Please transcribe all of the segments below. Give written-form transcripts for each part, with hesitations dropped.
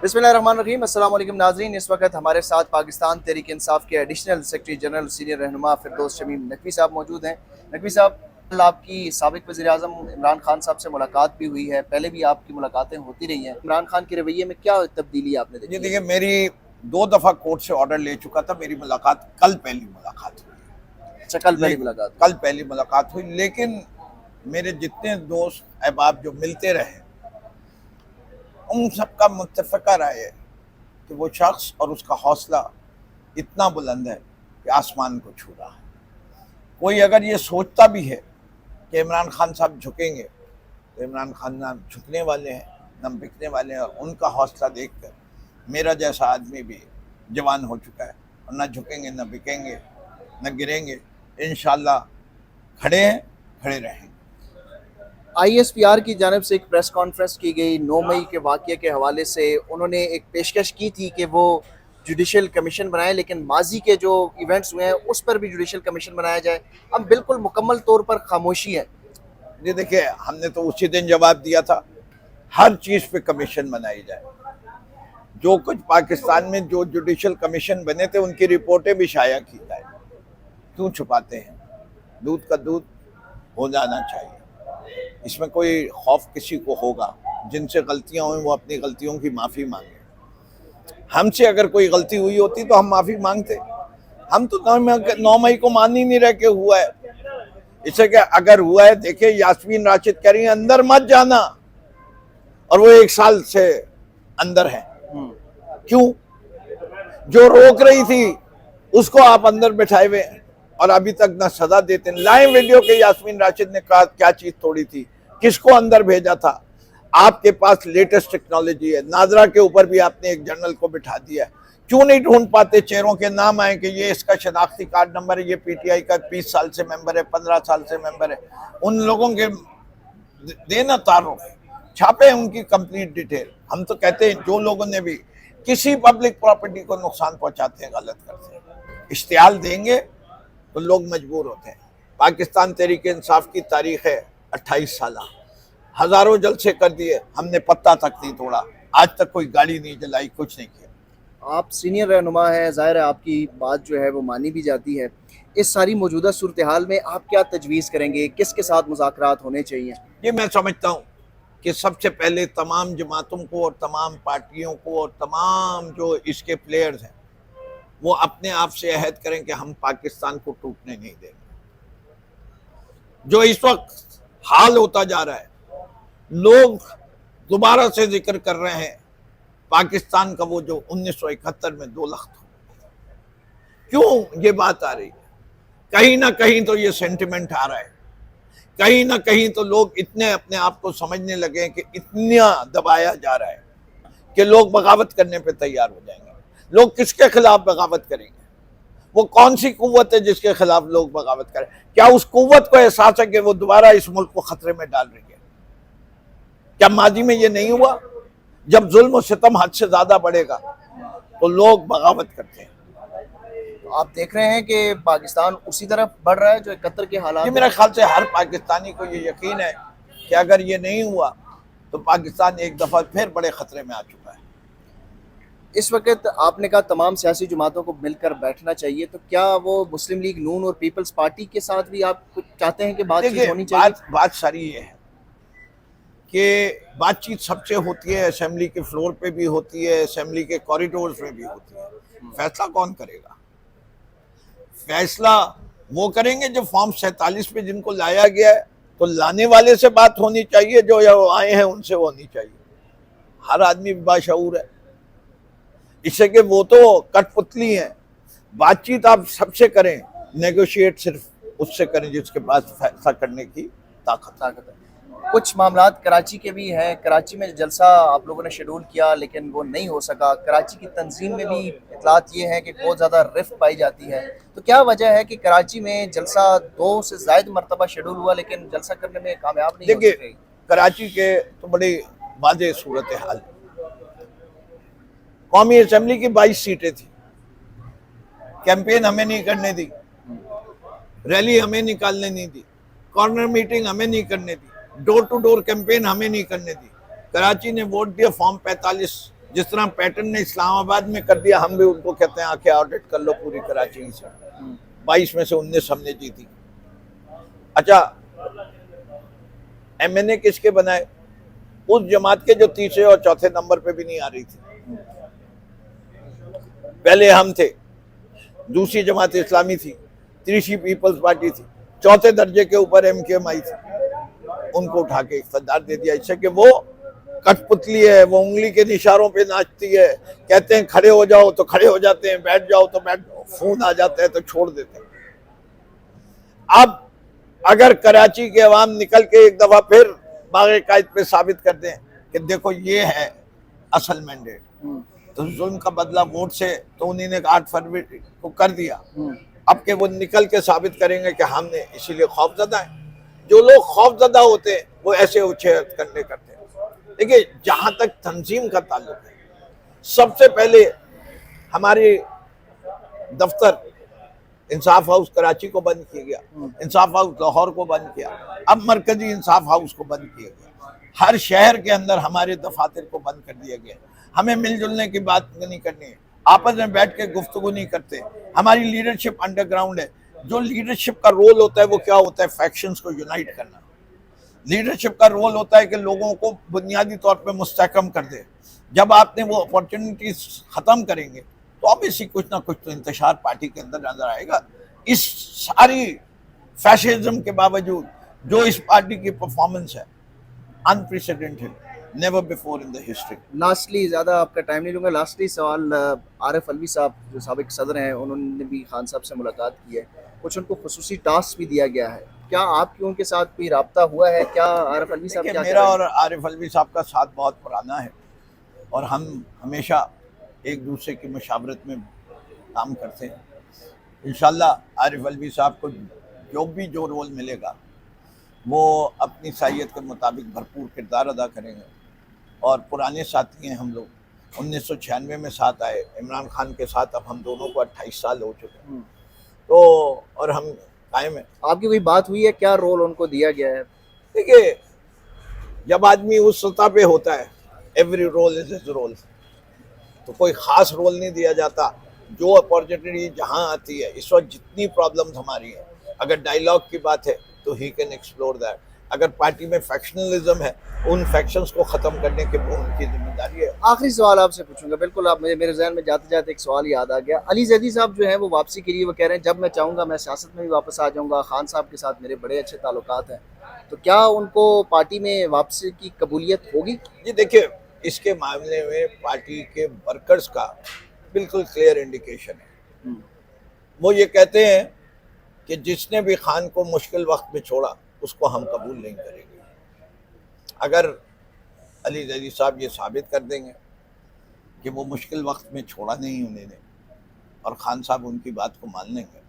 बिस्मिल्लाहिर्रहमानिर्रहीम। अस्सलाम वालेकुम नाज़रीन, इस वक्त हमारे साथ पाकिस्तान तहरीक इंसाफ के एडिशनल सेक्रेटरी जनरल सीनियर रहनुमा फिरदौस शमीम नकवी साहब मौजूद हैं। नकवी साहब, कल आपकी साबिक़ वज़ीर-ए-आज़म इमरान खान साहब से मुलाकात भी हुई है, पहले भी आपकी मुलाकातें होती रही हैं। इमरान खान के रवैये में क्या तब्दीली आपने देखी? जी देखिए, मेरी 2 दफ़ा कोर्ट से ऑर्डर ले चुका था। मेरी मुलाकात कल पहली मुलाकात हुई। अच्छा, कल पहली मुलाकात? कल पहली मुलाकात हुई, लेकिन मेरे जितने दोस्त अहबाब जो मिलते रहे, उन सबका मुत्तफ़क़ा राय है कि वो शख्स और उसका हौसला इतना बुलंद है कि आसमान को छू रहा है। कोई अगर ये सोचता भी है कि इमरान खान साहब झुकेंगे, तो इमरान खान ना झुकने वाले हैं, ना बिकने वाले हैं। और उनका हौसला देखकर मेरा जैसा आदमी भी जवान हो चुका है, और ना झुकेंगे, ना बिकेंगे, ना गिरेंगे। इंशाअल्लाह खड़े हैं, खड़े रहेंगे। ISPR की जानिब से एक प्रेस कॉन्फ्रेंस की गई 9 मई के वाक़ये के हवाले से। उन्होंने एक पेशकश की थी कि वो जुडिशल कमीशन बनाए, लेकिन माजी के जो इवेंट्स हुए हैं उस पर भी जुडिशल कमीशन बनाया जाए। अब बिल्कुल मुकम्मल तौर पर खामोशी है। जी देखिए, हमने तो उसी दिन जवाब दिया था, हर चीज़ पे कमीशन बनाई जाए। जो कुछ पाकिस्तान में जो जुडिशल कमीशन बने थे, उनकी रिपोर्टें भी शाया की जाए। क्यों छुपाते हैं? दूध का दूध हो जाना चाहिए। इसमें कोई खौफ किसी को होगा? जिनसे गलतियां हुई वो अपनी गलतियों की माफ़ी मांगे। हमसे अगर कोई गलती हुई होती तो हम माफ़ी मांगते। हम तो 9 मई को मान ही नहीं रहे कि हुआ है। इससे कि अगर हुआ है, देखिए यास्मीन राशिद कह रही है अंदर मत जाना, और वो 1 साल से अंदर है। क्यों? जो रोक रही थी उसको आप अंदर बैठाए हुए हैं, और अभी तक ना सजा देते। लाइव वीडियो के यास्मीन राशिद ने कहा क्या चीज तोड़ी थी, किसको अंदर भेजा था। आपके पास लेटेस्ट टेक्नोलॉजी है, नाजरा के ऊपर भी आपने एक जनरल को बिठा दिया है। क्यों नहीं ढूंढ पाते? चेहरों के नाम आए कि ये इसका शनाख्ती कार्ड नंबर है, ये PTI का 20 साल से मेंबर है, 15 साल से मेंबर है। उन लोगों के देना तारुफ, छापे उनकी कंप्लीट डिटेल। हम तो कहते हैं जो लोगों ने भी किसी पब्लिक प्रॉपर्टी को नुकसान पहुंचाते हैं, गलत करते हैं, इश्तिहाल देंगे तो लोग मजबूर होते हैं। पाकिस्तान तहरीक इंसाफ की तारीख है 28 साल, हजारों जलसे कर दिए, हमने पत्ता तक नहीं तोड़ा, आज तक कोई गाड़ी नहीं जलाई, कुछ नहीं किया। आप सीनियर रहनुमा हैं, ज़ाहिर है आपकी बात जो है वो मानी भी जाती है। इस सारी मौजूदा सूरत हाल में आप क्या तजवीज़ करेंगे, किसके साथ मुज़ाकरात होने चाहिए? ये मैं समझता हूँ कि सबसे पहले तमाम जमातों को और तमाम पार्टियों को और तमाम जो इसके प्लेयर्स हैं, वो अपने आप से अहद करें कि हम पाकिस्तान को टूटने नहीं देंगे। जो इस वक्त हाल होता जा रहा है, लोग दोबारा से जिक्र कर रहे हैं पाकिस्तान का वो जो 1971 में 2 लाख था। क्यों ये बात आ रही है? कहीं ना कहीं तो ये सेंटिमेंट आ रहा है, कहीं ना कहीं तो लोग इतने अपने आप को समझने लगे हैं कि इतना दबाया जा रहा है कि लोग बगावत करने पे तैयार हो जाएंगे। लोग किसके खिलाफ बगावत करेंगे? वो कौन सी कुव्वत है जिसके खिलाफ लोग बगावत करें? क्या उस कुव्वत को एहसास है कि वो दोबारा इस मुल्क को खतरे में डाल रही है? क्या माजी में ये नहीं हुआ? जब जुल्म और सितम हद से ज्यादा बढ़ेगा तो लोग बगावत करते हैं। आप देख रहे हैं कि पाकिस्तान उसी तरफ बढ़ रहा है जो 71 के हालात। ये मेरे ख्याल से हर पाकिस्तानी को ये यकीन है कि अगर ये नहीं हुआ तो पाकिस्तान एक दफा फिर बड़े खतरे में आ चुका है। इस वक्त आपने कहा तमाम सियासी जमातों को मिलकर बैठना चाहिए, तो क्या वो मुस्लिम लीग नून और पीपल्स पार्टी के साथ भी आप कुछ चाहते हैं कि बातचीत होनी चाहिए? बात सारी ये है कि बातचीत सबसे होती है, असेंबली के फ्लोर पे भी होती है, असेंबली के कॉरिडोर्स में भी होती है। फैसला कौन करेगा? फैसला वो करेंगे जो फॉर्म 47 पे जिनको लाया गया है, तो लाने वाले से बात होनी चाहिए, जो आए हैं उनसे होनी चाहिए। हर आदमी बाशऊर है, इससे कि वो तो कठपुतली हैं। बातचीत आप सबसे करें, नेगोशिएट सिर्फ उससे करें जिसके पास फैसला करने की ताकत है। कुछ मामलात कराची के भी हैं। कराची में जलसा आप लोगों ने शेड्यूल किया लेकिन वो नहीं हो सका। कराची की तंजीम में भी इतलात ये है कि बहुत ज़्यादा रिफ्ट पाई जाती है, तो क्या वजह है कि कराची में जलसा 2 से ज़ायद मरतबा शेड्यूल हुआ लेकिन जलसा करने में कामयाब नहीं हो सके? देखिए, कराची के तो बड़ी वाज़ेह सूरत हाल। कौमी असेंबली की 22 सीटें थी, कैंपेन हमें नहीं करने दी, रैली हमें निकालने नहीं दी, कॉर्नर मीटिंग हमें नहीं करने दी, डोर टू डोर कैंपेन हमें नहीं करने दी। कराची ने वोट दिया फॉर्म 45 जिस तरह पैटर्न ने इस्लामाबाद में कर दिया, हम भी उनको कहते हैं आके ऑडिट कर लो पूरी कराची से। 22 में से 19 हमने जीती। अच्छा, MNA किसके बनाए? उस जमात के जो तीसरे और चौथे नंबर पे भी नहीं आ रही थी। पहले हम थे, दूसरी जमात इस्लामी थी, तीसरी पीपल्स पार्टी थी, चौथे दर्जे के ऊपर MKMI थी। उनको उठा के इख्तियार दे दिया, इससे कि वो कठपुतली है, वो उंगली के इशारों पे नाचती है। कहते हैं खड़े हो जाओ तो खड़े हो जाते हैं, बैठ जाओ तो बैठ, फोन आ जाता है तो छोड़ देते हैं। अब अगर कराची के अवाम निकल के एक दफा फिर बाकायद पे साबित कर दें कि देखो ये है असल मैंडेट, तो जुल्म का बदला वोट से तो उन्हीं ने 8 फरवरी को कर दिया। अब के वो निकल के साबित करेंगे कि हमने इसीलिए खौफजदा है। जो लोग खौफजदा होते हैं वो ऐसे उछेद करने करते हैं। देखिए, जहां तक तंजीम का ताल्लुक है, सबसे पहले हमारे दफ्तर इंसाफ हाउस कराची को बंद किया गया, इंसाफ हाउस लाहौर को बंद किया, अब मरकजी इंसाफ हाउस को बंद किया गया। हर शहर के अंदर हमारे दफातर को बंद कर दिया गया। हमें मिलजुलने की बात नहीं करनी है, आपस में बैठ के गुफ्तगू नहीं करते। हमारी लीडरशिप अंडरग्राउंड है। जो लीडरशिप का रोल होता है वो क्या होता है? फैक्शंस को यूनाइट करना। लीडरशिप का रोल होता है कि लोगों को बुनियादी तौर पे मुस्तहकम कर दे। जब आपने वो अपॉर्चुनिटीज खत्म करेंगे तो ऑब्वियसली कुछ ना कुछ तो इंतशार पार्टी के अंदर नजर आएगा। इस सारी फैशिज्म के बावजूद जो इस पार्टी की परफॉर्मेंस है, unprecedented, never before in the history. Lastly, ज़्यादा आपका टाइम नहीं लूँगा, लास्टली सवाल, आरिफ अलवी साहब जो साबिक सदर हैं, उन्होंने भी खान साहब से मुलाकात की है, कुछ उनको खुसूसी टास्क भी दिया गया है, क्या आपकी उनके साथ कोई राब्ता हुआ है? क्या आरिफ अलवी साहब क्या मेरा और आरिफ अलवी साहब का साथ बहुत पुराना है और हम हमेशा एक दूसरे की मशावरत में काम करते हैं। इंशाल्लाह आरिफ अलवी साहब को जो रोल मिलेगा वो अपनी साहियत के मुताबिक भरपूर किरदार अदा करेंगे। और पुराने साथी हैं हम लोग, 1996 में साथ आए इमरान खान के साथ, अब हम दोनों को 28 साल हो चुके हैं, तो और हम कायम है। आपकी कोई बात हुई है? क्या रोल उनको दिया गया है? देखिए, जब आदमी उस सतह पे होता है, every role is his role, तो कोई ख़ास रोल नहीं दिया जाता। जो अपॉर्चुनिटी जहाँ आती है, इस वक्त जितनी प्रॉब्लम्स हमारी हैं, अगर डायलॉग की बात है तो ही कैन एक्सप्लोर दैट। अगर पार्टी में फैक्शनलिज्म है, उन फैक्शंस को ख़त्म करने के वो उनकी जिम्मेदारी है। आखिरी सवाल आपसे पूछूंगा, बिल्कुल आप मेरे जहन में जाते जाते एक सवाल याद आ गया। अली जैदी साहब जो हैं वो वापसी के लिए वो कह रहे हैं जब मैं चाहूँगा मैं सियासत में भी वापस आ जाऊँगा, खान साहब के साथ मेरे बड़े अच्छे ताल्लुकात हैं, तो क्या उनको पार्टी में वापसी की कबूलियत होगी? जी देखिए, इसके मामले में पार्टी के वर्कर्स का बिल्कुल क्लियर इंडिकेशन है। वो ये कहते हैं कि जिसने भी खान को मुश्किल वक्त में छोड़ा उसको हम कबूल नहीं करेंगे। अगर अली जैदी साहब ये साबित कर देंगे कि वो मुश्किल वक्त में छोड़ा नहीं उन्होंने और खान साहब उनकी बात को मान लेंगे,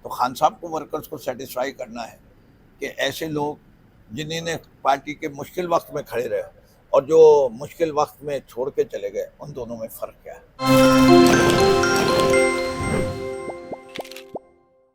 तो खान साहब को वर्कर्स को सेटिस्फाई करना है कि ऐसे लोग जिन्होंने पार्टी के मुश्किल वक्त में खड़े रहे और जो मुश्किल वक्त में छोड़ के चले गए, उन दोनों में फ़र्क क्या है।